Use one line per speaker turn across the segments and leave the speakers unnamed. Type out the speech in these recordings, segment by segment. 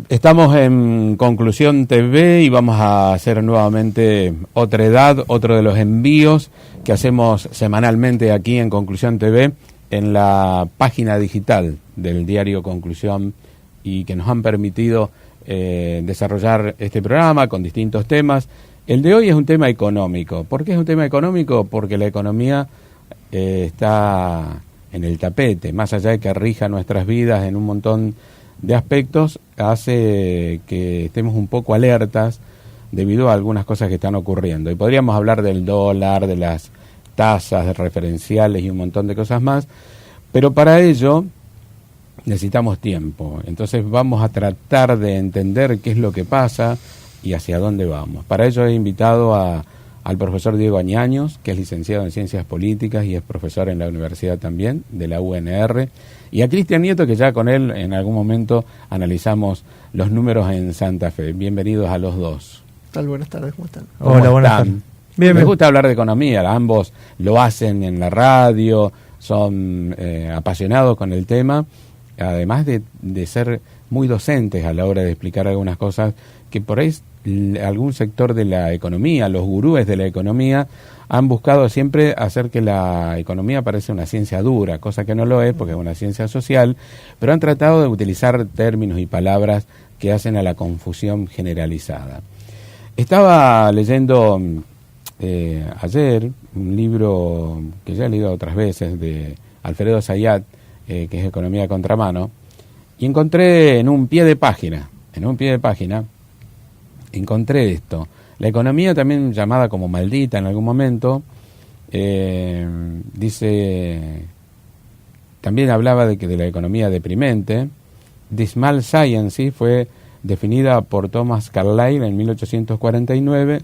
Estamos en Conclusión TV y vamos a hacer nuevamente otra edad, otro de los envíos que hacemos semanalmente aquí en Conclusión TV, en la página digital del diario Conclusión, y que nos han permitido desarrollar este programa con distintos temas. El de hoy es un tema económico. ¿Por qué es un tema económico? Porque la economía está en el tapete, más allá de que rija nuestras vidas en un montón de aspectos, hace que estemos un poco alertas debido a algunas cosas que están ocurriendo. Y podríamos hablar del dólar, de las tasas, de referenciales y un montón de cosas más, pero para ello necesitamos tiempo. Entonces vamos a tratar de entender qué es lo que pasa y hacia dónde vamos. Para ello he invitado al profesor Diego Añaños, que es licenciado en Ciencias Políticas y es profesor en la universidad también, de la UNR, y a Cristian Nieto, que ya con él en algún momento analizamos los números en Santa Fe. Bienvenidos a los dos.
¿Qué tal? Buenas tardes, ¿cómo están?
Hola, buenas tardes. Bien, me gusta hablar de economía, ambos lo hacen en la radio, son apasionados con el tema, además de ser muy docentes a la hora de explicar algunas cosas que por ahí algún sector de la economía, los gurúes de la economía, han buscado siempre hacer que la economía parezca una ciencia dura, cosa que no lo es porque es una ciencia social, pero han tratado de utilizar términos y palabras que hacen a la confusión generalizada. Estaba leyendo ayer un libro que ya he leído otras veces de Alfredo Zayat, que es Economía a Contramano, y encontré en un pie de página, encontré esto. La economía, también llamada como maldita en algún momento, dice, también hablaba de la economía deprimente. Dismal Science fue definida por Thomas Carlyle en 1849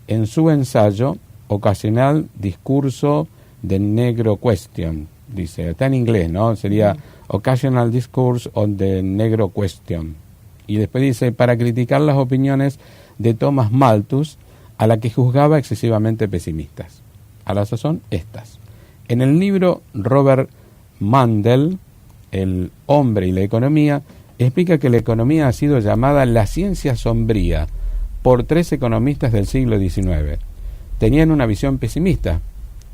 en su ensayo Occasional Discurso de Negro Question. Dice, está en inglés, ¿no? Sería Occasional Discourse on the Negro Question. Y después dice, para criticar las opiniones de Thomas Malthus, a la que juzgaba excesivamente pesimistas. A la sazón, estas. En el libro, Robert Mundell, El hombre y la economía, explica que la economía ha sido llamada la ciencia sombría por 3 economistas del siglo XIX. Tenían una visión pesimista.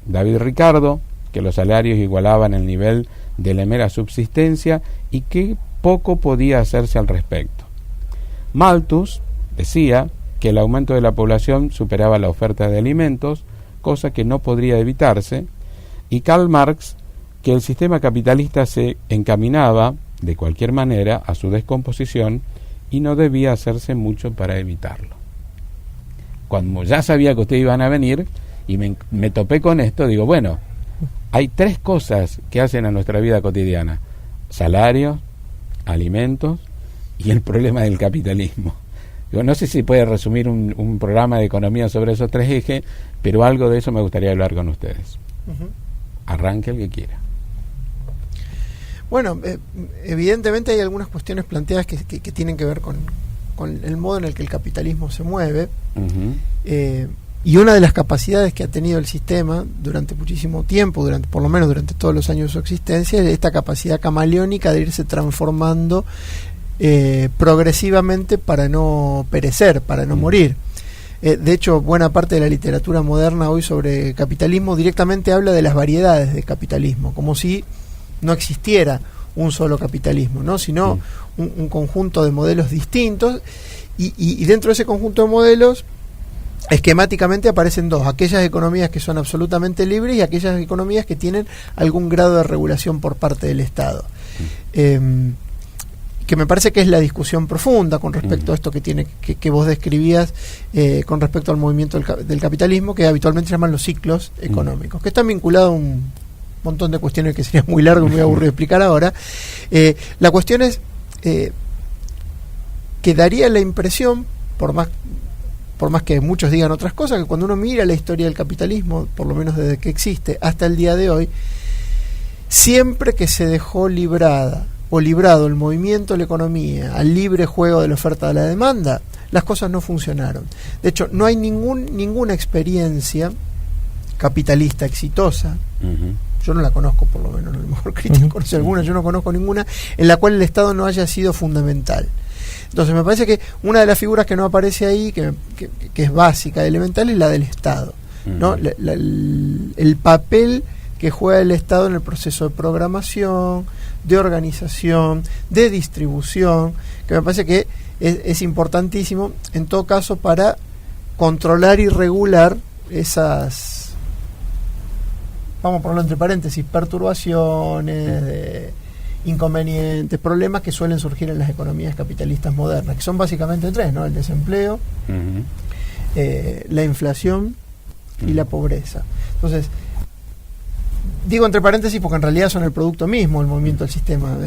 David Ricardo, que los salarios igualaban el nivel de la mera subsistencia y que poco podía hacerse al respecto. Malthus decía que el aumento de la población superaba la oferta de alimentos, cosa que no podría evitarse, y Karl Marx que el sistema capitalista se encaminaba de cualquier manera a su descomposición y no debía hacerse mucho para evitarlo. Cuando ya sabía que ustedes iban a venir y me topé con esto, digo, bueno, hay 3 cosas que hacen a nuestra vida cotidiana: salarios, alimentos y el problema del capitalismo. Digo, no sé si puede resumir un programa de economía sobre esos 3 ejes, pero algo de eso me gustaría hablar con ustedes. Arranque el que quiera.
Bueno, evidentemente hay algunas cuestiones planteadas que tienen que ver con el modo en el que el capitalismo se mueve. Y una de las capacidades que ha tenido el sistema durante muchísimo tiempo, por lo menos durante todos los años de su existencia, es esta capacidad camaleónica de irse transformando progresivamente para no perecer, para no morir. De hecho, buena parte de la literatura moderna hoy sobre capitalismo directamente habla de las variedades de capitalismo, como si no existiera un solo capitalismo, ¿no? Sino un conjunto de modelos distintos, y dentro de ese conjunto de modelos esquemáticamente aparecen 2: aquellas economías que son absolutamente libres y aquellas economías que tienen algún grado de regulación por parte del Estado. Que me parece que es la discusión profunda con respecto a esto que vos describías con respecto al movimiento del capitalismo, que habitualmente se llaman los ciclos económicos, que están vinculados a un montón de cuestiones que sería muy largo y muy aburrido explicar ahora. La cuestión es que daría la impresión, por más que muchos digan otras cosas, que cuando uno mira la historia del capitalismo, por lo menos desde que existe hasta el día de hoy, siempre que se dejó librado el movimiento de la economía al libre juego de la oferta de la demanda, las cosas no funcionaron. De hecho, no hay ninguna experiencia capitalista exitosa, yo no la conozco, por lo menos, a lo mejor Cristian conoce alguna, yo no conozco ninguna, en la cual el Estado no haya sido fundamental. Entonces me parece que una de las figuras que no aparece ahí, que es básica, elemental, es la del Estado, ¿no? El papel que juega el Estado en el proceso de programación, de organización, de distribución, que me parece que es importantísimo, en todo caso, para controlar y regular esas, vamos a ponerlo entre paréntesis, perturbaciones, inconvenientes, problemas que suelen surgir en las economías capitalistas modernas, que son básicamente tres, ¿no? El desempleo, la inflación y la pobreza. Entonces, digo entre paréntesis porque en realidad son el producto mismo, el movimiento del sistema.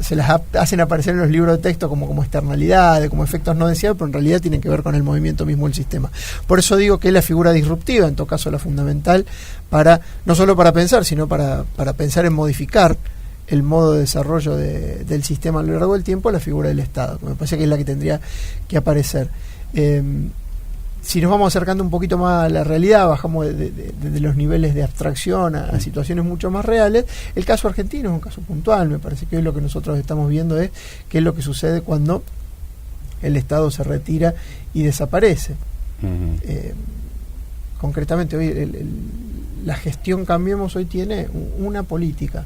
Se las hacen aparecer en los libros de texto como externalidades, como efectos no deseados, pero en realidad tienen que ver con el movimiento mismo del sistema. Por eso digo que es la figura disruptiva, en todo caso la fundamental, no solo para pensar, sino para pensar en modificar el modo de desarrollo del sistema a lo largo del tiempo, la figura del Estado, que me parece que es la que tendría que aparecer. Si nos vamos acercando un poquito más a la realidad, bajamos de los niveles de abstracción a situaciones mucho más reales. El caso argentino es un caso puntual. Me parece que hoy lo que nosotros estamos viendo es qué es lo que sucede cuando el Estado se retira y desaparece. Concretamente, hoy la gestión Cambiemos hoy tiene una política,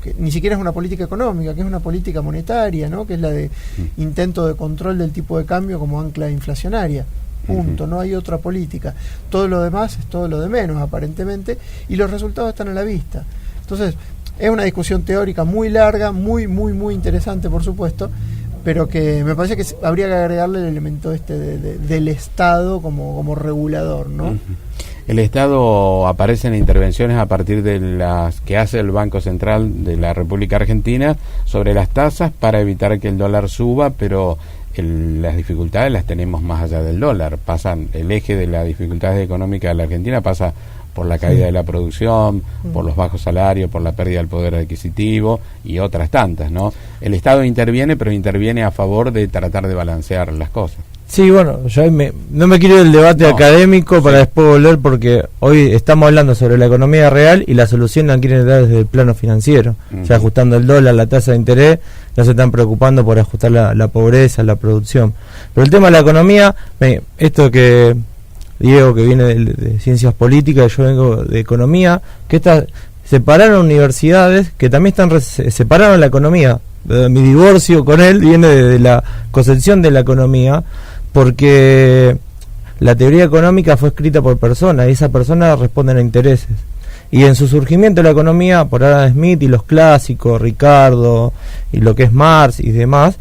que ni siquiera es una política económica, que es una política monetaria, ¿no? Que es la de intento de control del tipo de cambio como ancla inflacionaria. Punto, no hay otra política. Todo lo demás es todo lo de menos, aparentemente, y los resultados están a la vista. Entonces, es una discusión teórica muy larga, muy interesante, por supuesto, pero que me parece que habría que agregarle el elemento del Estado como regulador, ¿no?
El Estado aparece en intervenciones a partir de las que hace el Banco Central de la República Argentina sobre las tasas para evitar que el dólar suba, pero las dificultades las tenemos más allá del dólar. El eje de las dificultades económicas de la Argentina pasa por la caída de la producción, por los bajos salarios, por la pérdida del poder adquisitivo y otras tantas, ¿no? El Estado interviene, pero interviene a favor de tratar de balancear las cosas.
Sí, bueno, yo no me quiero ir del debate académico para después volver, porque hoy estamos hablando sobre la economía real y la solución la quieren dar desde el plano financiero. O sea, ajustando el dólar, la tasa de interés, no se están preocupando por ajustar la pobreza, la producción. Pero el tema de la economía, esto que Diego, que viene de ciencias políticas, yo vengo de economía, que separaron universidades que también separaron la economía. Mi divorcio con él viene de la concepción de la economía, porque la teoría económica fue escrita por personas y esas personas responden a intereses. Y en su surgimiento de la economía, por Adam Smith y los clásicos, Ricardo y lo que es Marx y demás,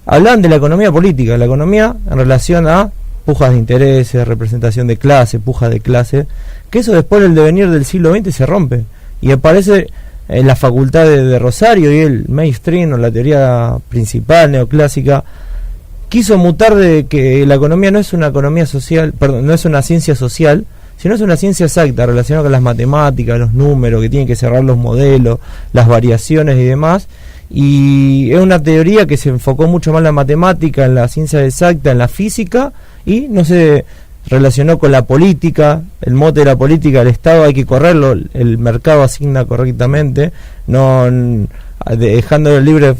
hablan de la economía política, la economía en relación a pujas de intereses, representación de clase, pujas de clase, que eso después del devenir del siglo XX se rompe y aparece en la facultad de Rosario, y el mainstream o la teoría principal neoclásica quiso mutar de que la economía no es una economía social, perdón, no es una ciencia social, sino es una ciencia exacta relacionada con las matemáticas, los números, que tienen que cerrar los modelos, las variaciones y demás. Y es una teoría que se enfocó mucho más en la matemática, en la ciencia exacta, en la física, y no se relacionó con la política. El mote de la política, el Estado hay que correrlo, el mercado asigna correctamente, no dejando el libre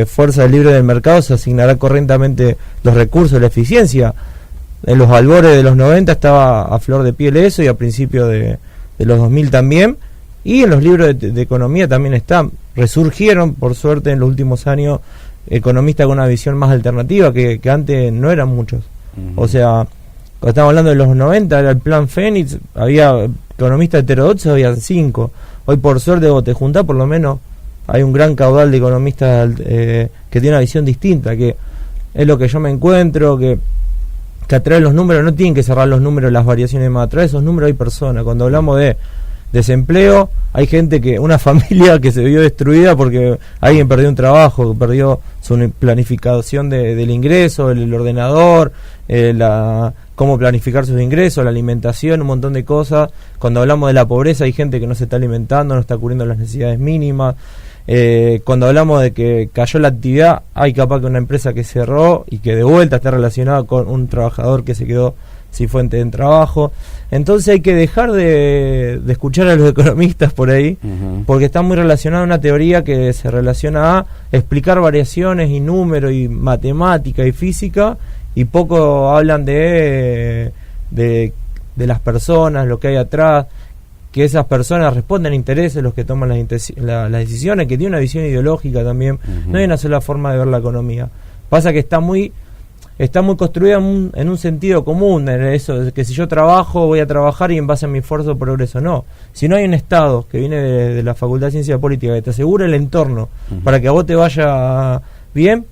fuerza del libre del mercado se asignará correctamente los recursos, la eficiencia. En los albores de los 90 estaba a flor de piel eso, y a principios de los 2000 también, y en los libros de economía también están. Resurgieron, por suerte, en los últimos años economistas con una visión más alternativa, que antes no eran muchos. O sea, cuando estamos hablando de los 90, era el plan Fénix, había economistas heterodoxos, habían 5. Hoy, por suerte, vos te juntás, por lo menos hay un gran caudal de economistas que tiene una visión distinta, que es lo que yo me encuentro, que a través de los números no tienen que cerrar los números, las variaciones más, a través de esos números hay personas. Cuando hablamos de desempleo, hay gente una familia que se vio destruida porque alguien perdió un trabajo, perdió su planificación del ingreso, el ordenador, cómo planificar sus ingresos, la alimentación, un montón de cosas. Cuando hablamos de la pobreza, hay gente que no se está alimentando, no está cubriendo las necesidades mínimas. Cuando hablamos de que cayó la actividad, hay capaz que una empresa que cerró y que de vuelta está relacionada con un trabajador que se quedó si fuente de trabajo. Entonces hay que dejar de escuchar a los economistas por ahí, porque está muy relacionado a una teoría que se relaciona a explicar variaciones y números y matemática y física, y poco hablan de las personas, lo que hay atrás, que esas personas responden a intereses, los que toman las decisiones, que tienen una visión ideológica también. No hay una sola forma de ver la economía. Pasa que está muy construida en un sentido común, en eso de que si yo trabajo, voy a trabajar y en base a mi esfuerzo progreso. No, si no hay un Estado que viene de la Facultad de Ciencia Política que te asegura el entorno para que a vos te vaya bien,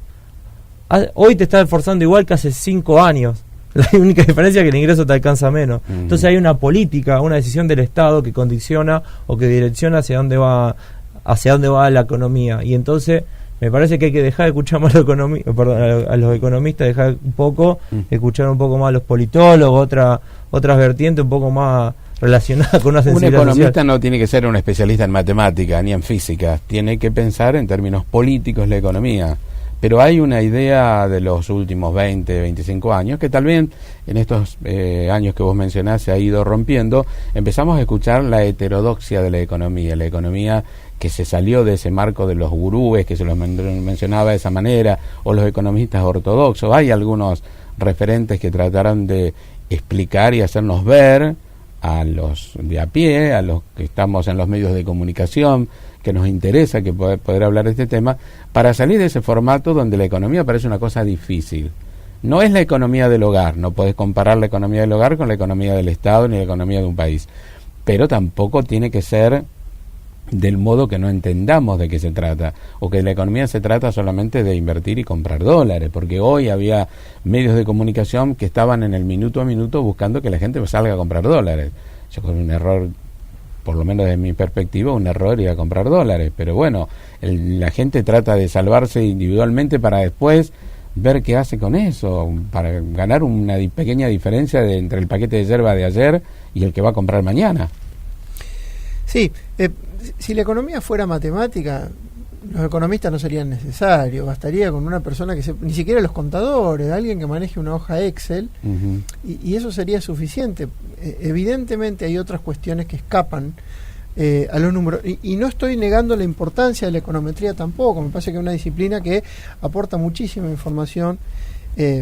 hoy te está esforzando igual que hace 5 años. La única diferencia es que el ingreso te alcanza menos. Entonces hay una política, una decisión del Estado que condiciona o que direcciona hacia dónde va la economía. Y entonces me parece que hay que dejar de escuchar más a los economistas, dejar un poco, escuchar un poco más a los politólogos, otras vertientes un poco más relacionadas con una sensibilidad
Un economista
social.
no tiene que ser un especialista en matemática ni en física, tiene que pensar en términos políticos la economía. Pero hay una idea de los últimos 20, 25 años que tal vez en estos años que vos mencionás se ha ido rompiendo. Empezamos a escuchar la heterodoxia de la economía que se salió de ese marco de los gurúes, que se los mencionaba de esa manera, o los economistas ortodoxos. Hay algunos referentes que trataron de explicar y hacernos ver a los de a pie, a los que estamos en los medios de comunicación, que nos interesa que poder hablar de este tema, para salir de ese formato donde la economía parece una cosa difícil. No es la economía del hogar, no podés comparar la economía del hogar con la economía del Estado ni la economía de un país, pero tampoco tiene que ser del modo que no entendamos de qué se trata, o que la economía se trata solamente de invertir y comprar dólares, porque hoy había medios de comunicación que estaban en el minuto a minuto buscando que la gente salga a comprar dólares. Yo con un error, por lo menos desde mi perspectiva, un error ir a comprar dólares, pero bueno, la gente trata de salvarse individualmente para después ver qué hace con eso, para ganar una pequeña diferencia entre el paquete de yerba de ayer y el que va a comprar mañana.
Sí, si la economía fuera matemática, los economistas no serían necesarios, bastaría con una persona que ni siquiera los contadores, alguien que maneje una hoja Excel, y eso sería suficiente. Evidentemente hay otras cuestiones que escapan a los números, y no estoy negando la importancia de la econometría tampoco. Me parece que es una disciplina que aporta muchísima información,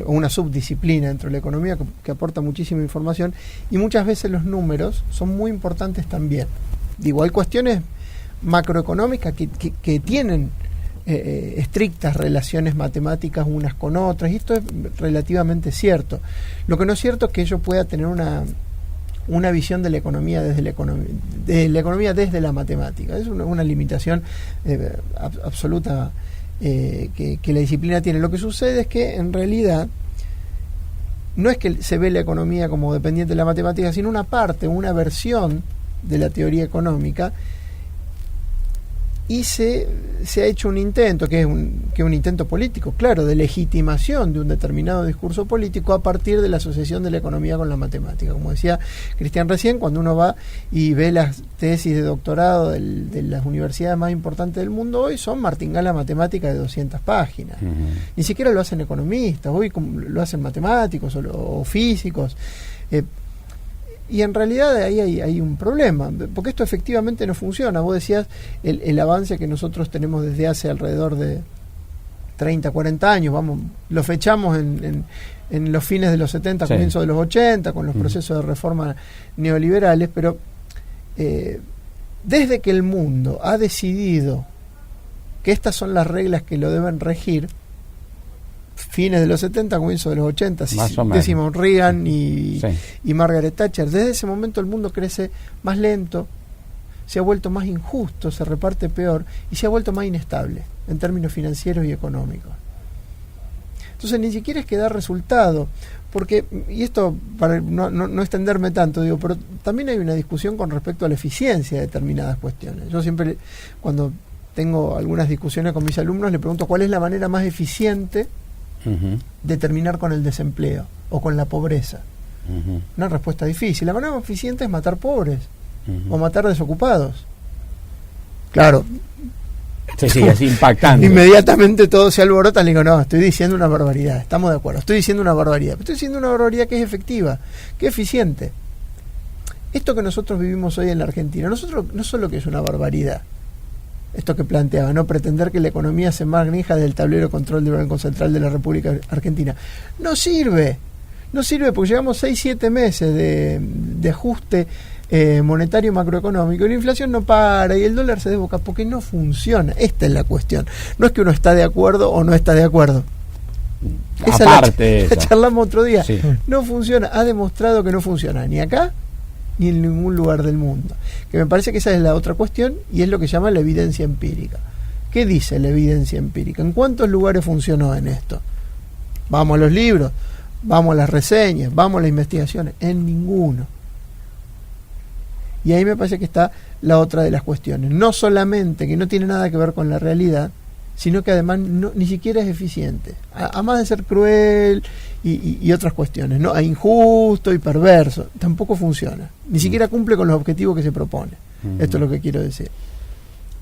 o una subdisciplina dentro de la economía que aporta muchísima información, y muchas veces los números son muy importantes también. Digo, hay cuestiones macroeconómicas que tienen estrictas relaciones matemáticas unas con otras, y esto es relativamente cierto. Lo que no es cierto es que yo pueda tener una visión de la economía desde la matemática. Es una limitación absoluta que la disciplina tiene. Lo que sucede es que en realidad no es que se ve la economía como dependiente de la matemática, sino una parte, una versión de la teoría económica, y se ha hecho un intento, que es un intento político, claro, de legitimación de un determinado discurso político a partir de la asociación de la economía con la matemática. Como decía Cristian recién, cuando uno va y ve las tesis de doctorado de las universidades más importantes del mundo hoy, son martingala matemática de 200 páginas. Ni siquiera lo hacen economistas, hoy lo hacen matemáticos o físicos. Y en realidad ahí hay un problema, porque esto efectivamente no funciona. Vos decías el avance que nosotros tenemos desde hace alrededor de 30, 40 años, lo fechamos en los fines de los 70, sí, comienzos de los 80, con los procesos de reforma neoliberales, pero desde que el mundo ha decidido que estas son las reglas que lo deben regir, fines de los 70, comienzo de los 80, decimos Reagan y Margaret Thatcher, desde ese momento el mundo crece más lento, se ha vuelto más injusto, se reparte peor y se ha vuelto más inestable en términos financieros y económicos. Entonces ni siquiera es que da resultado, porque, y esto para no extenderme tanto, digo, pero también hay una discusión con respecto a la eficiencia de determinadas cuestiones. Yo siempre, cuando tengo algunas discusiones con mis alumnos, le pregunto cuál es la manera más eficiente de terminar con el desempleo o con la pobreza. Una respuesta difícil. La manera más eficiente es matar pobres o matar desocupados. Claro,
Sí, es impactante.
Inmediatamente todo se alborota. Le digo, no, estoy diciendo una barbaridad. Estamos de acuerdo, estoy diciendo una barbaridad. Pero estoy diciendo una barbaridad que es efectiva, que es eficiente. Esto que nosotros vivimos hoy en la Argentina, nosotros no solo que es una barbaridad, esto que planteaba, no pretender que la economía se maneja del tablero de control del Banco Central de la República Argentina, no sirve porque llevamos 6-7 meses de ajuste monetario macroeconómico y la inflación no para y el dólar se desboca porque no funciona. Esta es la cuestión, no es que uno está de acuerdo o no está de acuerdo.
Aparte
la charlamos otro día.
Sí.
No funciona, ha demostrado que no funciona ni acá ni en ningún lugar del mundo, que me parece que esa es la otra cuestión y es lo que se llama la evidencia empírica. ¿Qué dice la evidencia empírica? ¿En cuántos lugares funcionó en esto? Vamos a los libros, vamos a las reseñas, vamos a las investigaciones, en ninguno. Y ahí me parece que está la otra de las cuestiones, no solamente que no tiene nada que ver con la realidad, sino que además ni siquiera es eficiente, a más de ser cruel y otras cuestiones, ¿no? Injusto y perverso, tampoco funciona, ni siquiera cumple con los objetivos que se propone. Esto es lo que quiero decir.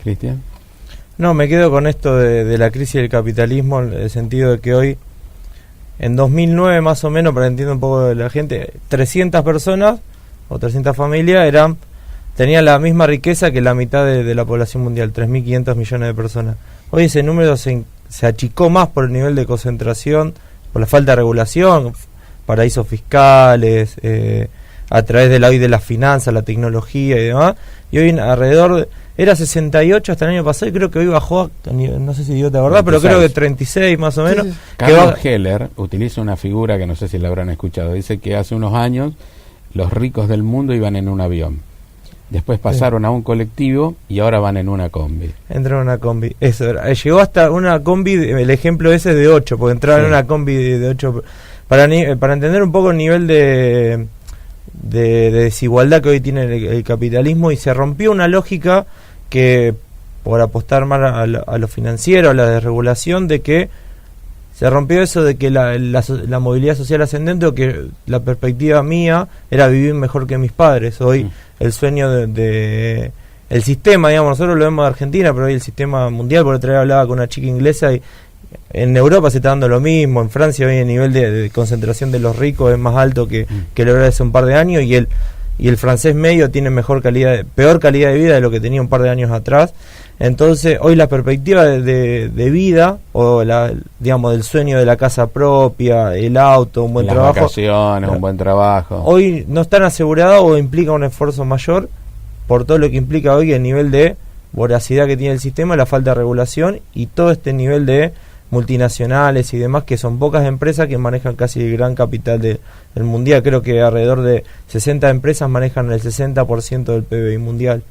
Cristian.
No, me quedo con esto de la crisis del capitalismo, en el sentido de que hoy, en 2009 más o menos, para entender un poco de la gente, 300 personas o 300 familias tenían la misma riqueza que la mitad de la población mundial, 3.500 millones de personas. Hoy ese número se achicó más por el nivel de concentración, por la falta de regulación, paraísos fiscales, a través de las finanzas, la tecnología y demás. Y hoy era 68 hasta el año pasado y creo que hoy bajó, no sé si dio de verdad, pero creo que 36 más o menos.
Sí.
Carlos Heller utiliza una figura que no sé si la habrán escuchado. Dice que hace unos años los ricos del mundo iban en un avión. Después pasaron a un colectivo y ahora van en una combi.
Entraron en una combi. Eso era. Llegó hasta una combi, el ejemplo ese es de 8, porque entraron en una combi de 8. Para entender un poco el nivel de desigualdad que hoy tiene el capitalismo, y se rompió una lógica que, por apostar más a lo financiero, a la desregulación, de que se rompió eso de que la movilidad social ascendente, o que la perspectiva mía era vivir mejor que mis padres. Hoy el sueño de el sistema, digamos, nosotros lo vemos de Argentina, pero hoy el sistema mundial, por otra vez hablaba con una chica inglesa y en Europa se está dando lo mismo, en Francia hoy el nivel de concentración de los ricos es más alto que lo era hace un par de años, y el francés medio tiene peor calidad de vida de lo que tenía un par de años atrás. Entonces hoy la perspectiva de vida, o digamos del sueño de la casa propia, el auto, un buen trabajo,
vacaciones, un buen trabajo,
hoy no están aseguradas, o implica un esfuerzo mayor por todo lo que implica hoy el nivel de voracidad que tiene el sistema, la falta de regulación y todo este nivel de multinacionales y demás, que son pocas empresas que manejan casi el gran capital del mundial. Creo que alrededor de 60 empresas manejan el 60% del PBI mundial.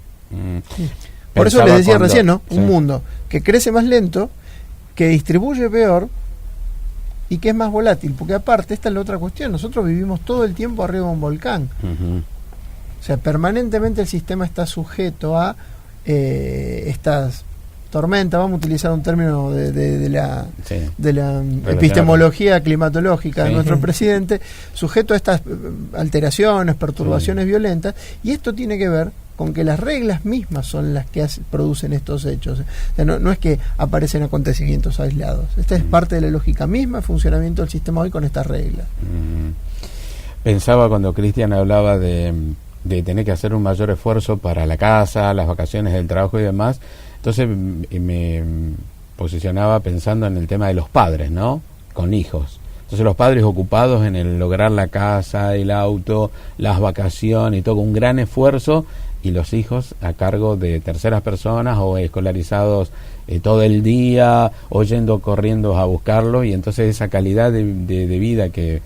Por eso les decía recién, ¿no? Sí. Un mundo que crece más lento, que distribuye peor y que es más volátil, porque aparte esta es la otra cuestión, nosotros vivimos todo el tiempo arriba de un volcán. O sea, permanentemente el sistema está sujeto a estas tormentas, vamos a utilizar un término de la epistemología climatológica de nuestro presidente, sujeto a estas alteraciones, perturbaciones violentas, y esto tiene que ver con que las reglas mismas son las que producen estos hechos. O sea, no es que aparecen acontecimientos aislados. Esta es parte de la lógica misma de funcionamiento del sistema hoy con estas reglas.
Pensaba cuando Cristian hablaba de tener que hacer un mayor esfuerzo para la casa, las vacaciones, el trabajo y demás. Entonces me posicionaba pensando en el tema de los padres, ¿no? Con hijos. Entonces los padres ocupados en el lograr la casa, el auto, las vacaciones y todo, un gran esfuerzo, y los hijos a cargo de terceras personas o escolarizados todo el día, o yendo corriendo a buscarlo, y entonces esa calidad de vida que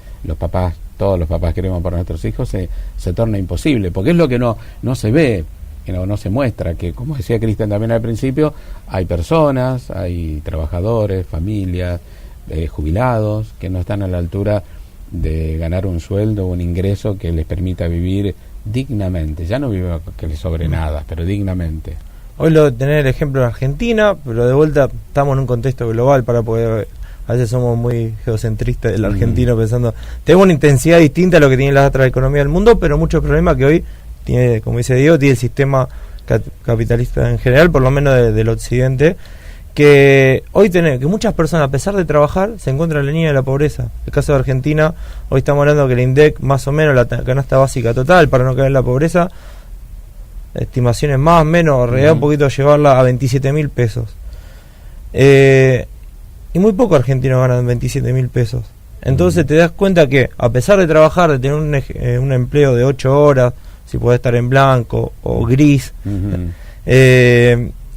todos los papás queremos para nuestros hijos se torna imposible, porque es lo que no se ve, que no se muestra, que como decía Cristian también al principio, hay personas, hay trabajadores, familias, jubilados, que no están a la altura de ganar un sueldo o un ingreso que les permita vivir dignamente. Ya no vive que les sobre nada, pero dignamente.
Hoy lo de tener el ejemplo en Argentina, pero de vuelta estamos en un contexto global para poder... A veces somos muy geocentristas del argentino, pensando, tenemos una intensidad distinta a lo que tiene las otras economías del mundo, pero muchos problemas que hoy tiene, como dice Diego, tiene el sistema capitalista en general, por lo menos del occidente. que hoy tenemos que muchas personas, a pesar de trabajar, se encuentran en la línea de la pobreza. El caso de Argentina, hoy estamos hablando que el INDEC, más o menos la canasta básica total para no caer en la pobreza, estimaciones más o menos, en realidad un poquito llevarla a 27.000 pesos. Y muy pocos argentinos ganan 27.000 pesos. Entonces te das cuenta que, a pesar de trabajar, de tener un empleo de 8 horas, si podés estar en blanco o gris,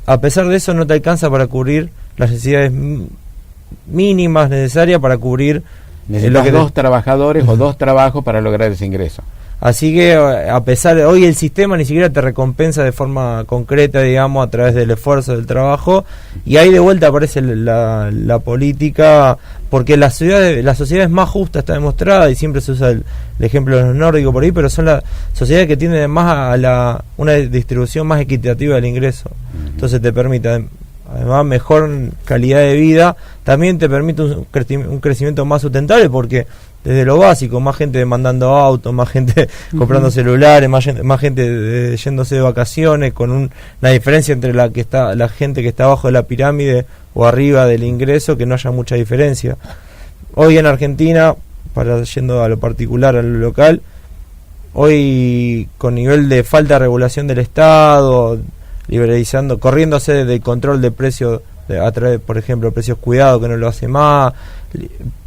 a pesar de eso no te alcanza para cubrir las necesidades mínimas necesarias para cubrir
lo que dos trabajadores o dos trabajos para lograr ese ingreso.
Así que, a pesar de hoy, el sistema ni siquiera te recompensa de forma concreta, digamos, a través del esfuerzo del trabajo, y ahí de vuelta aparece la política, porque la sociedad es más justa, está demostrada, y siempre se usa el ejemplo de los nórdicos por ahí, pero son las sociedades que tienden más a una distribución más equitativa del ingreso. Entonces te permite, además, mejor calidad de vida, también te permite un crecimiento más sustentable, porque desde lo básico, más gente demandando autos, más gente comprando celulares, más gente yéndose de vacaciones, con una diferencia entre la gente que está abajo de la pirámide o arriba del ingreso, que no haya mucha diferencia. Hoy en Argentina, yendo a lo particular, a lo local, hoy con nivel de falta de regulación del Estado, corriéndose del control de precios, a través, por ejemplo, precios cuidados, que no lo hace más,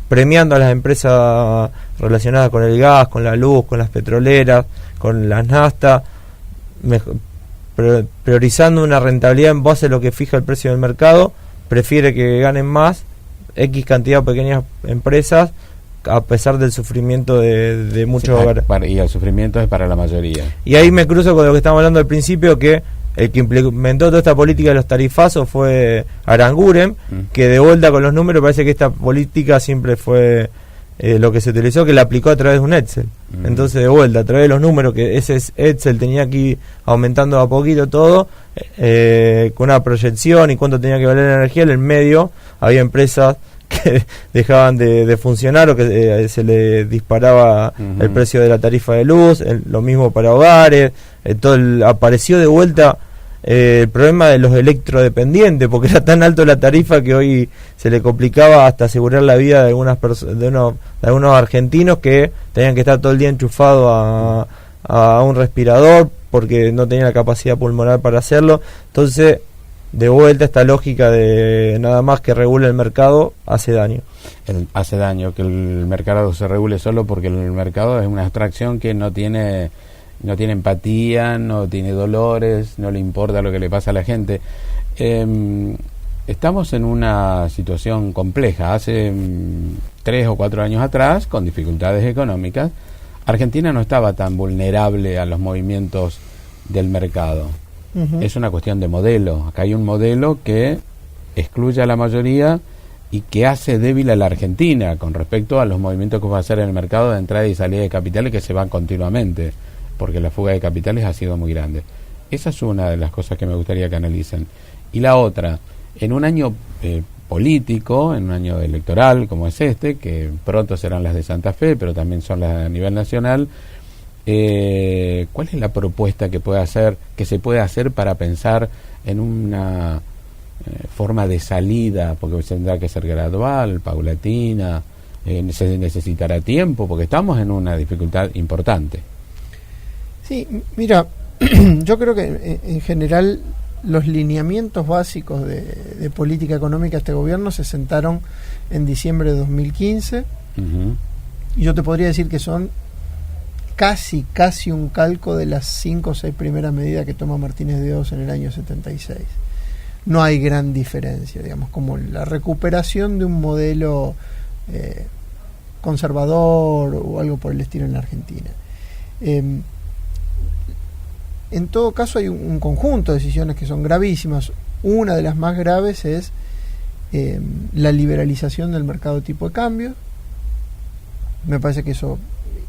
premiando a las empresas relacionadas con el gas, con la luz, con las petroleras, con las naftas, priorizando una rentabilidad en base a lo que fija el precio del mercado, prefiere que ganen más X cantidad de pequeñas empresas, a pesar del sufrimiento de muchos hogares.
Y el sufrimiento es para la mayoría.
Y ahí me cruzo con lo que estábamos hablando al principio, que el que implementó toda esta política de los tarifazos fue Aranguren, que de vuelta con los números parece que esta política siempre fue lo que se utilizó, que la aplicó a través de un Excel. Entonces, de vuelta, a través de los números, que ese Excel tenía que ir aumentando a poquito todo, con una proyección y cuánto tenía que valer la energía. En el medio había empresas que dejaban de funcionar, o que se le disparaba el precio de la tarifa de luz, lo mismo para hogares, apareció de vuelta el problema de los electrodependientes, porque era tan alto la tarifa que hoy se le complicaba hasta asegurar la vida de algunos argentinos que tenían que estar todo el día enchufados a un respirador porque no tenían la capacidad pulmonar para hacerlo. Entonces, de vuelta, esta lógica de nada más que regule el mercado hace daño.
Hace daño que el mercado se regule solo, porque el mercado es una abstracción que no tiene empatía, no tiene dolores, no le importa lo que le pasa a la gente. Estamos en una situación compleja. Hace 3 o 4 años atrás, con dificultades económicas, Argentina no estaba tan vulnerable a los movimientos del mercado. Es una cuestión de modelo. Acá hay un modelo que excluye a la mayoría y que hace débil a la Argentina con respecto a los movimientos que va a hacer en el mercado de entrada y salida de capitales, que se van continuamente, porque la fuga de capitales ha sido muy grande. Esa es una de las cosas que me gustaría que analicen. Y la otra, en un año político, en un año electoral como es este, que pronto serán las de Santa Fe, pero también son las a nivel nacional, ¿cuál es la propuesta que se puede hacer para pensar en una forma de salida? Porque tendrá que ser gradual, paulatina, se necesitará tiempo, porque estamos en una dificultad importante.
Sí, mira, yo creo que en general los lineamientos básicos de política económica de este gobierno se sentaron en diciembre de 2015, y yo te podría decir que son casi un calco de las 5 o 6 primeras medidas que toma Martínez de Oz en el año 76. No hay gran diferencia, digamos, como la recuperación de un modelo conservador o algo por el estilo en la Argentina. En todo caso hay un conjunto de decisiones que son gravísimas. Una de las más graves es la liberalización del mercado tipo de cambio. Me parece que eso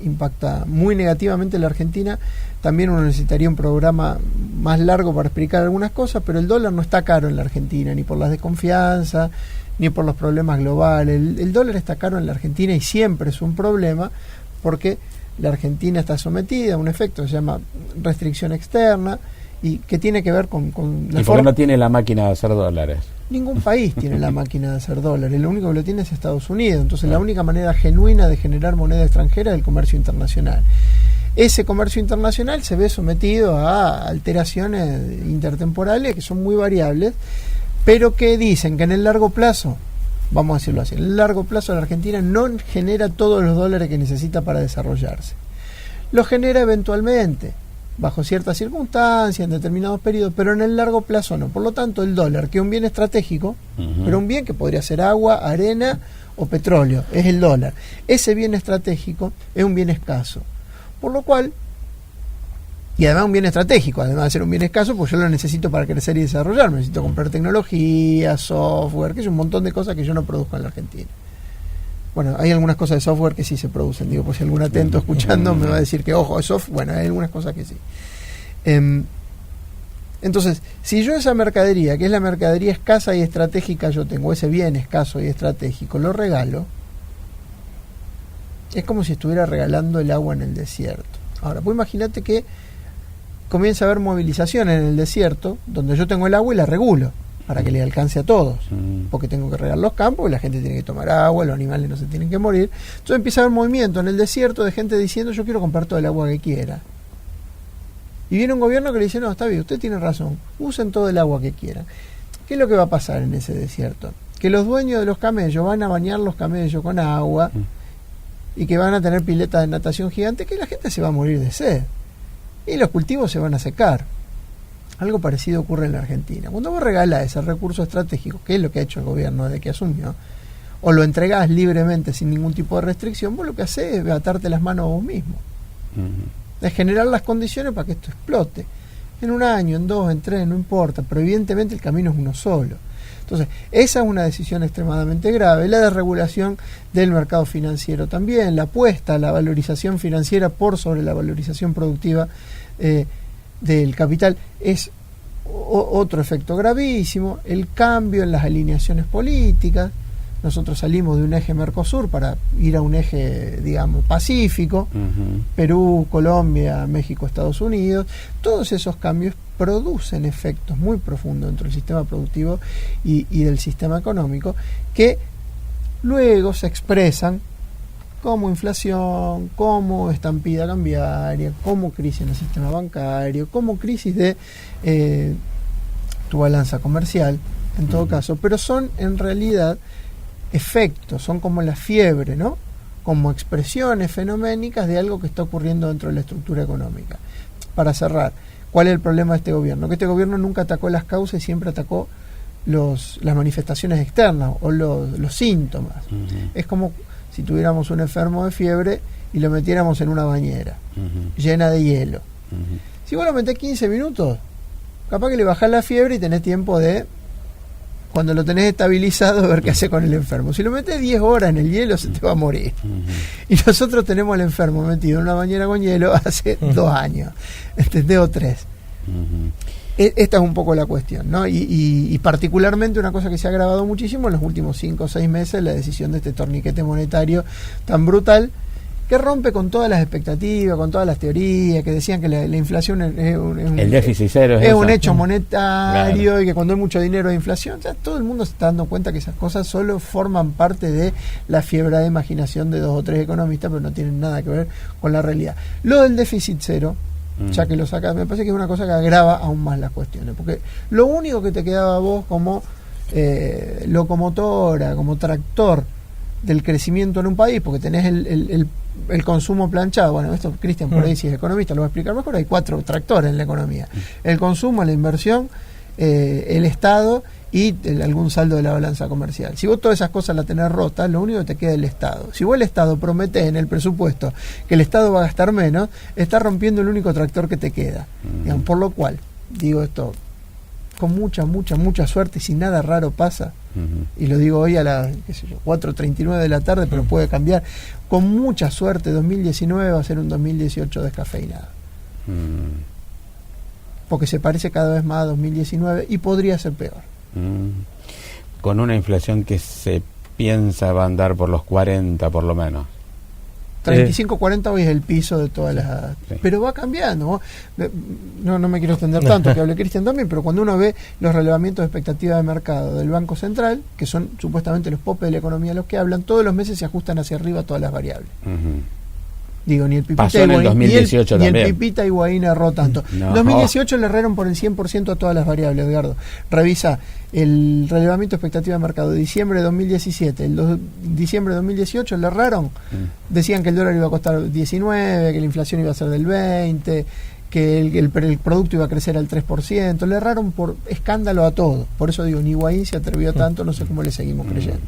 impacta muy negativamente en la Argentina. También uno necesitaría un programa más largo para explicar algunas cosas, pero el dólar no está caro en la Argentina, ni por la desconfianza, ni por los problemas globales. El dólar está caro en la Argentina, y siempre es un problema, porque la Argentina está sometida a un efecto que se llama restricción externa, y que tiene que ver con la
¿Y por qué no tiene la máquina de hacer dólares?
Ningún país tiene la máquina de hacer dólares, lo único que lo tiene es Estados Unidos. Entonces la única manera genuina de generar moneda extranjera es el comercio internacional. Ese comercio internacional se ve sometido a alteraciones intertemporales que son muy variables, pero que dicen que en el largo plazo, vamos a decirlo así, en el largo plazo la Argentina no genera todos los dólares que necesita para desarrollarse. Lo genera eventualmente, bajo ciertas circunstancias, en determinados periodos, pero en el largo plazo no. Por lo tanto, el dólar, que es un bien estratégico, pero un bien que podría ser agua, arena o petróleo, es el dólar. Ese bien estratégico es un bien escaso. Por lo cual, y además un bien estratégico, además de ser un bien escaso, pues yo lo necesito para crecer y desarrollarme. Necesito comprar tecnología, software, que es un montón de cosas que yo no produzco en la Argentina. Bueno, hay algunas cosas de software que sí se producen, digo, pues si algún atento escuchando me va a decir que, ojo, es software, bueno, hay algunas cosas que sí. Entonces, si yo esa mercadería, que es la mercadería escasa y estratégica, yo tengo ese bien escaso y estratégico, lo regalo, es como si estuviera regalando el agua en el desierto. Ahora, pues imagínate que comienza a haber movilización en el desierto, donde yo tengo el agua y la regulo, para que le alcance a todos, porque tengo que regar los campos y la gente tiene que tomar agua, los animales no se tienen que morir. Entonces empieza a haber movimiento en el desierto de gente diciendo yo quiero comprar todo el agua que quiera. Y viene un gobierno que le dice, no, está bien, usted tiene razón, usen todo el agua que quieran. ¿Qué es lo que va a pasar en ese desierto? Que los dueños de los camellos van a bañar los camellos con agua y que van a tener piletas de natación gigantes, que la gente se va a morir de sed. Y los cultivos se van a secar. Algo parecido ocurre en la Argentina. Cuando vos regalás ese recurso estratégico, que es lo que ha hecho el gobierno desde que asumió, o lo entregás libremente sin ningún tipo de restricción, vos lo que hacés es atarte las manos a vos mismo. Es generar las condiciones para que esto explote. En un año, en 2, en 3, no importa, pero evidentemente el camino es uno solo. Entonces, esa es una decisión extremadamente grave. La desregulación del mercado financiero también, la apuesta a la valorización financiera por sobre la valorización productiva del capital es otro efecto gravísimo. El cambio en las alineaciones políticas. Nosotros salimos de un eje Mercosur para ir a un eje, digamos, pacífico, Perú, Colombia, México, Estados Unidos. Todos esos cambios producen efectos muy profundos dentro del sistema productivo y del sistema económico, que luego se expresan como inflación, como estampida cambiaria, como crisis en el sistema bancario, como crisis de tu balanza comercial, en todo caso, pero son en realidad efectos, son como la fiebre, ¿no? Como expresiones fenoménicas de algo que está ocurriendo dentro de la estructura económica. Para cerrar, ¿cuál es el problema de este gobierno? Que este gobierno nunca atacó las causas y siempre atacó las manifestaciones externas o los síntomas. Es como si tuviéramos un enfermo de fiebre y lo metiéramos en una bañera llena de hielo. Si vos lo metés 15 minutos, capaz que le bajás la fiebre y tenés tiempo de, cuando lo tenés estabilizado, ver qué hace con el enfermo. Si lo metés 10 horas en el hielo, se te va a morir. Y nosotros tenemos al enfermo metido en una bañera con hielo hace 2 años, ¿entendés? O 3. Esta es un poco la cuestión, ¿no? Y particularmente una cosa que se ha agravado muchísimo en los últimos 5 o 6 meses, la decisión de este torniquete monetario tan brutal, que rompe con todas las expectativas, con todas las teorías, que decían que la inflación es
el déficit cero
es un hecho monetario, claro, y que cuando hay mucho dinero hay inflación. Ya todo el mundo se está dando cuenta que esas cosas solo forman parte de la fiebre de imaginación de 2 o 3 economistas, pero no tienen nada que ver con la realidad. Lo del déficit cero, ya que lo sacas, me parece que es una cosa que agrava aún más las cuestiones, porque lo único que te quedaba a vos como locomotora, como tractor del crecimiento en un país, porque tenés el consumo planchado. Bueno, esto Cristian por ahí, si es economista, lo va a explicar mejor. Hay 4 tractores en la economía: el consumo, la inversión, el Estado y algún saldo de la balanza comercial. Si vos todas esas cosas las tenés rotas, lo único que te queda es el Estado. Si vos el Estado prometés en el presupuesto que el Estado va a gastar menos, estás rompiendo el único tractor que te queda. Digamos, por lo cual, digo esto con mucha suerte, y si nada raro pasa, y lo digo hoy a las 4:39 de la tarde, pero puede cambiar, con mucha suerte 2019 va a ser un 2018 descafeinado, porque se parece cada vez más a 2019 y podría ser peor,
con una inflación que se piensa va a andar por los 40 por lo menos.
35-40 hoy es el piso de todas las...
Sí.
Pero va cambiando. No me quiero extender tanto, que hable Cristian también, pero cuando uno ve los relevamientos de expectativa de mercado del Banco Central, que son supuestamente los popes de la economía los que hablan, todos los meses se ajustan hacia arriba todas las variables. Digo, ni el Pipita
Pasó en el 2018
ni el
también.
Pipita Higuaín erró tanto.
No.
En 2018 le erraron por el 100% a todas las variables, Edgardo. Revisa el relevamiento de expectativa de mercado de diciembre de 2017, diciembre de 2018 le erraron. Decían que el dólar iba a costar 19, que la inflación iba a ser del 20, que el producto iba a crecer al 3%. Le erraron por escándalo a todo. Por eso digo, ni Higuaín se atrevió tanto, no sé cómo le seguimos creyendo.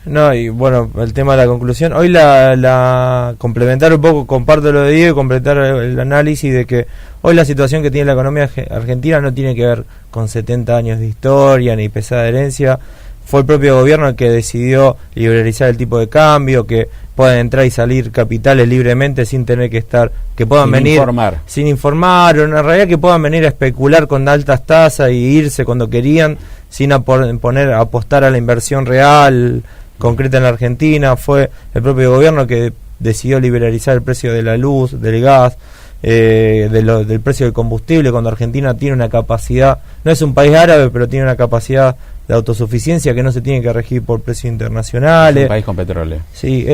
No, y bueno, el tema de la conclusión. Hoy la complementar un poco, comparto lo de Diego y completar el análisis de que hoy la situación que tiene la economía argentina no tiene que ver con 70 años de historia ni pesada herencia. Fue el propio gobierno el que decidió liberalizar el tipo de cambio, que puedan entrar y salir capitales libremente sin tener que estar, que puedan venir sin informar, o en realidad que puedan venir a especular con altas tasas y irse cuando querían, sin apostar a la inversión real concreta en la Argentina. Fue el propio gobierno que decidió liberalizar el precio de la luz, del gas, del precio del combustible, cuando Argentina tiene una capacidad, no es un país árabe, pero tiene una capacidad de autosuficiencia que no se tiene que regir por precios internacionales.
Es un país con petróleo.
Sí,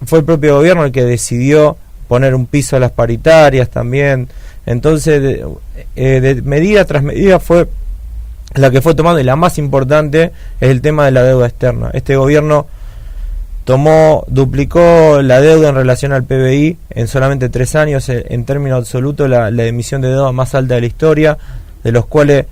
fue el propio gobierno el que decidió poner un piso a las paritarias también. Entonces, de medida tras medida fue la que fue tomando, y la más importante es el tema de la deuda externa. Este gobierno duplicó la deuda en relación al PBI en solamente 3 años, en términos absolutos la emisión de deuda más alta de la historia, de los cuales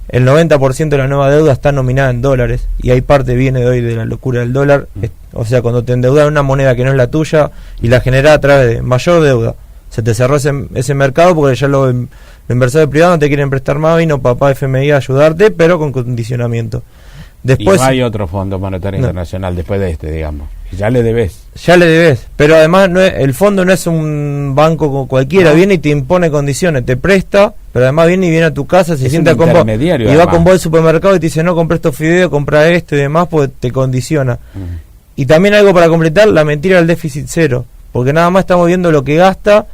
el 90% de la nueva deuda está nominada en dólares, y hay parte viene de hoy de la locura del dólar. O sea, cuando te endeudas en una moneda que no es la tuya y la generás a través de mayor deuda, se te cerró ese mercado porque ya los inversores privados no te quieren prestar más, vino papá FMI a ayudarte, pero con condicionamiento. Después,
y no hay otro Fondo Monetario Internacional después de digamos. Ya le debes.
Pero además el fondo no es un banco cualquiera, viene y te impone condiciones, te presta, pero además viene a tu casa, se sienta con vos y va con vos al supermercado y te dice, no, compré estos fideos, compra esto y demás, porque te condiciona. Y también algo para completar, la mentira del déficit cero, porque nada más estamos viendo lo que gasta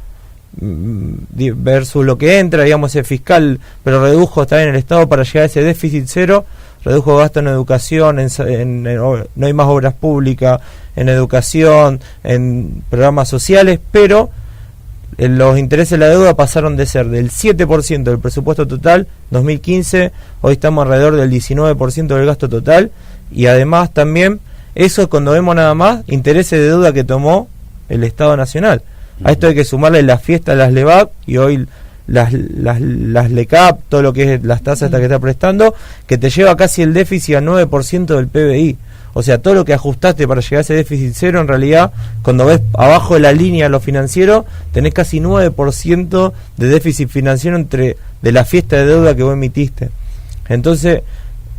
versus lo que entra, digamos, el fiscal, pero redujo también el Estado para llegar a ese déficit cero, redujo gasto en educación, no hay más obras públicas, en educación, en programas sociales, pero los intereses de la deuda pasaron de ser del 7% del presupuesto total 2015, hoy estamos alrededor del 19% del gasto total, y además también eso cuando vemos nada más intereses de deuda que tomó el Estado Nacional. A esto hay que sumarle las fiestas, las LEVAP y hoy las LECAP, todo lo que es las tasas que está prestando, que te lleva casi el déficit al 9% del PBI. O sea, todo lo que ajustaste para llegar a ese déficit cero, en realidad, cuando ves abajo de la línea lo financiero, tenés casi 9% de déficit financiero de la fiesta de deuda que vos emitiste. Entonces,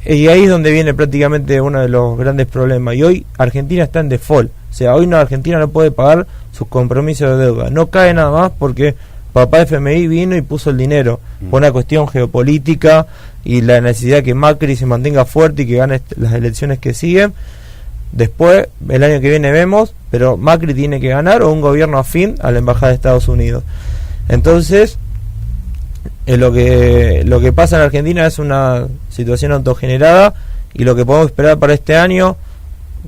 y ahí es donde viene prácticamente uno de los grandes problemas. Y hoy Argentina está en default. O sea, hoy Argentina no puede pagar sus compromisos de deuda. No cae nada más porque papá FMI vino y puso el dinero por una cuestión geopolítica y la necesidad que Macri se mantenga fuerte y que gane las elecciones que siguen. Después, el año que viene vemos, pero Macri tiene que ganar o un gobierno afín a la embajada de Estados Unidos. Entonces, lo que pasa en Argentina es una situación autogenerada, y lo que podemos esperar para este año,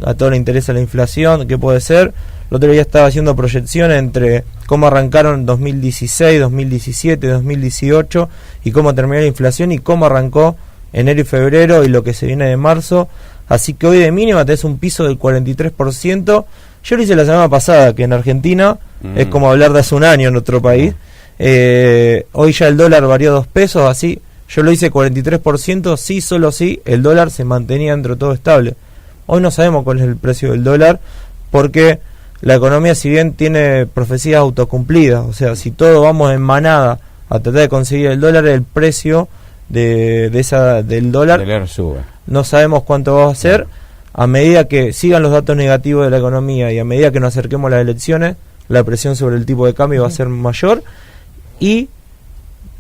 a todos les interesa la inflación, ¿qué puede ser? El otro día estaba haciendo proyecciones entre cómo arrancaron 2016, 2017, 2018 y cómo terminó la inflación y cómo arrancó enero y febrero y lo que se viene de marzo. Así que hoy de mínima tenés un piso del 43%. Yo lo hice la semana pasada, que en Argentina es como hablar de hace un año en otro país. Hoy ya el dólar varió 2 pesos, así yo lo hice 43%, sí, solo sí, el dólar se mantenía dentro todo estable. Hoy no sabemos cuál es el precio del dólar, porque la economía, si bien tiene profecías autocumplidas, o sea, si todos vamos en manada a tratar de conseguir el dólar, el precio del dólar
sube.
No sabemos cuánto va a ser. A medida que sigan los datos negativos de la economía y a medida que nos acerquemos a las elecciones, la presión sobre el tipo de cambio va a ser mayor, y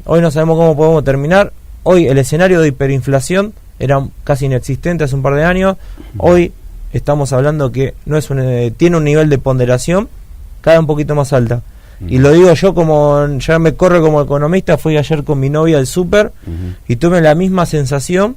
hoy no sabemos cómo podemos terminar. Hoy el escenario de hiperinflación era casi inexistente hace un par de años. Hoy estamos hablando que no es tiene un nivel de ponderación, cada un poquito más alta. Y lo digo yo, como ya me corre como economista, fui ayer con mi novia al súper y tuve la misma sensación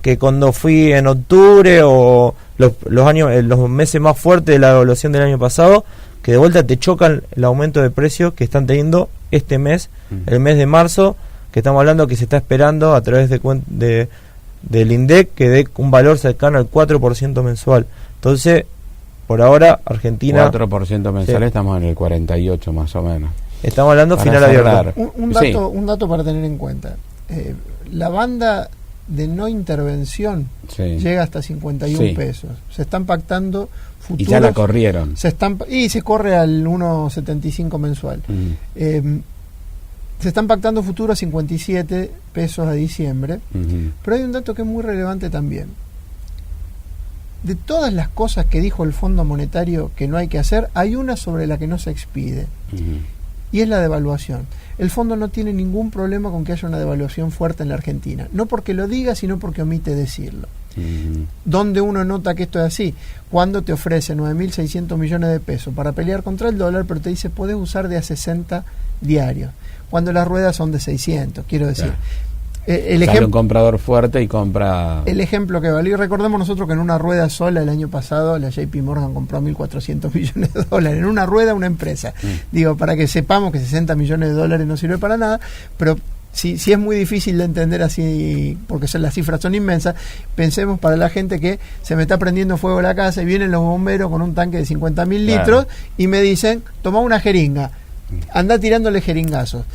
que cuando fui en octubre o los meses más fuertes de la evaluación del año pasado, que de vuelta te chocan el aumento de precios que están teniendo este mes, el mes de marzo, que estamos hablando que se está esperando a través del INDEC que dé un valor cercano al 4% mensual. Entonces, por ahora, Argentina...
4% mensual, sí. Estamos en el 48 más o menos.
Estamos hablando para final abierto.
Un dato para tener en cuenta. La banda de no intervención llega hasta 51 pesos. Se están pactando futuros...
Y ya la corrieron.
Y se corre al 1,75 mensual. Se están pactando futuros a 57 pesos a diciembre. Pero hay un dato que es muy relevante también. De todas las cosas que dijo el Fondo Monetario que no hay que hacer, hay una sobre la que no se expide, y es la devaluación. El fondo no tiene ningún problema con que haya una devaluación fuerte en la Argentina, no porque lo diga, sino porque omite decirlo. ¿Dónde uno nota que esto es así? Cuando te ofrece 9.600 millones de pesos para pelear contra el dólar, pero te dice podés usar de a 60 diarios, cuando las ruedas son de 600, quiero decir. Claro.
Sale un comprador fuerte y compra...
El ejemplo que valió, recordemos nosotros que en una rueda sola el año pasado la JP Morgan compró 1.400 millones de dólares, en una rueda una empresa. Digo, para que sepamos que 60 millones de dólares no sirve para nada, pero si es muy difícil de entender así, porque las cifras son inmensas, pensemos para la gente que se me está prendiendo fuego la casa y vienen los bomberos con un tanque de 50.000 litros y me dicen, toma una jeringa, anda tirándole jeringazos.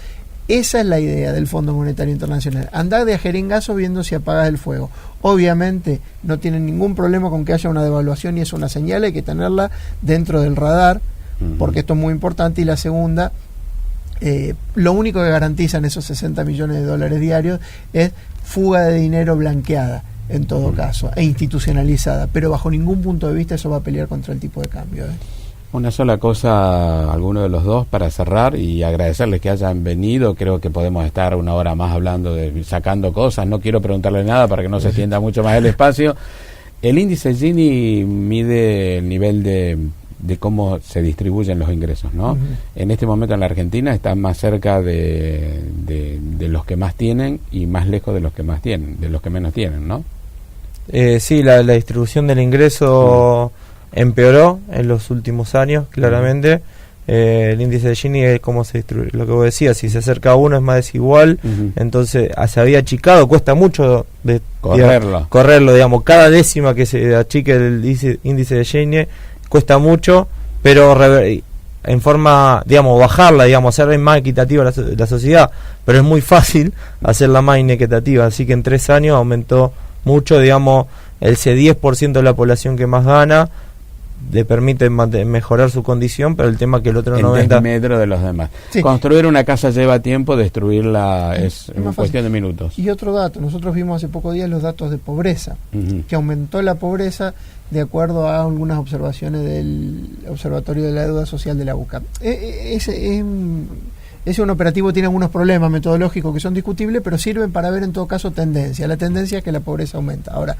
Esa es la idea del Fondo Monetario Internacional, andar de a jeringazo viendo si apagas el fuego. Obviamente no tienen ningún problema con que haya una devaluación y es una señal, hay que tenerla dentro del radar, porque esto es muy importante. Y la segunda, lo único que garantizan esos 60 millones de dólares diarios es fuga de dinero blanqueada, en todo caso, e institucionalizada, pero bajo ningún punto de vista eso va a pelear contra el tipo de cambio.
Una sola cosa, alguno de los dos, para cerrar y agradecerles que hayan venido. Creo que podemos estar una hora más hablando, sacando cosas. No quiero preguntarle nada para que no se extienda mucho más el espacio. El índice Gini mide el nivel de cómo se distribuyen los ingresos, ¿no? En este momento en la Argentina está más cerca de los que más tienen y más lejos de los que más tienen, de los que menos tienen, ¿no?
Sí, la distribución del ingreso... empeoró en los últimos años, claramente. El índice de Gini es como se distribuye, lo que vos decías, si se acerca a uno es más desigual, entonces se había achicado, cuesta mucho correrlo, digamos, cada décima que se achique el índice de Gini cuesta mucho, pero en forma, digamos, bajarla, digamos, hacerla más equitativa la sociedad, pero es muy fácil hacerla más inequitativa, así que en 3 años aumentó mucho, digamos, ese 10% de la población que más gana le permite mejorar su condición, pero el tema que el otro 90
metros de los demás. Sí. Construir una casa lleva tiempo, destruirla es una cuestión de minutos.
Y otro dato, nosotros vimos hace pocos días los datos de pobreza, que aumentó la pobreza de acuerdo a algunas observaciones del Observatorio de la Deuda Social de la UCA. Ese un operativo tiene algunos problemas metodológicos que son discutibles, pero sirven para ver en todo caso tendencia. La tendencia es que la pobreza aumenta. Ahora,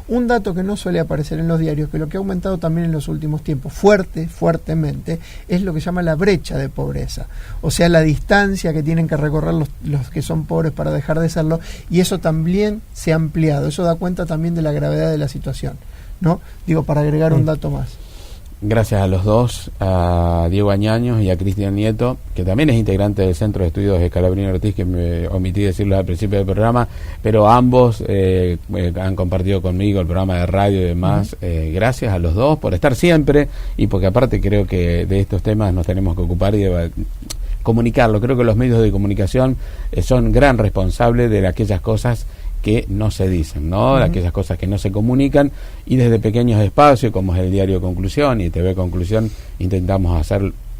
un dato que no suele aparecer en los diarios, que lo que ha aumentado también en los últimos tiempos, fuertemente, es lo que se llama la brecha de pobreza. O sea, la distancia que tienen que recorrer los que son pobres para dejar de serlo, y eso también se ha ampliado. Eso da cuenta también de la gravedad de la situación, ¿no? Digo, para agregar un dato más.
Gracias a los dos, a Diego Añaños y a Cristian Nieto, que también es integrante del Centro de Estudios de Scalabrini Ortiz, que me omití decirlo al principio del programa, pero ambos han compartido conmigo el programa de radio y demás. Gracias a los dos por estar siempre, y porque aparte creo que de estos temas nos tenemos que ocupar y de comunicarlo. Creo que los medios de comunicación son gran responsables de aquellas cosas que no se dicen, ¿no? Aquellas cosas que no se comunican, y desde pequeños espacios como es el diario Conclusión y TV Conclusión intentamos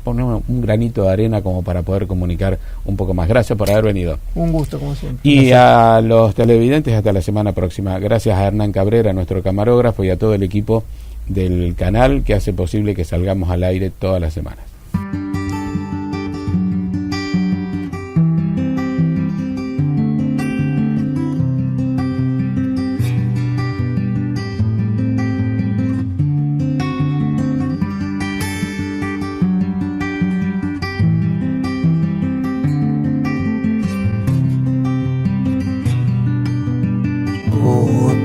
poner un granito de arena como para poder comunicar un poco más. Gracias por haber venido.
Un gusto, como siempre.
Y a los televidentes, hasta la semana próxima. Gracias a Hernán Cabrera, nuestro camarógrafo, y a todo el equipo del canal que hace posible que salgamos al aire todas las semanas.
o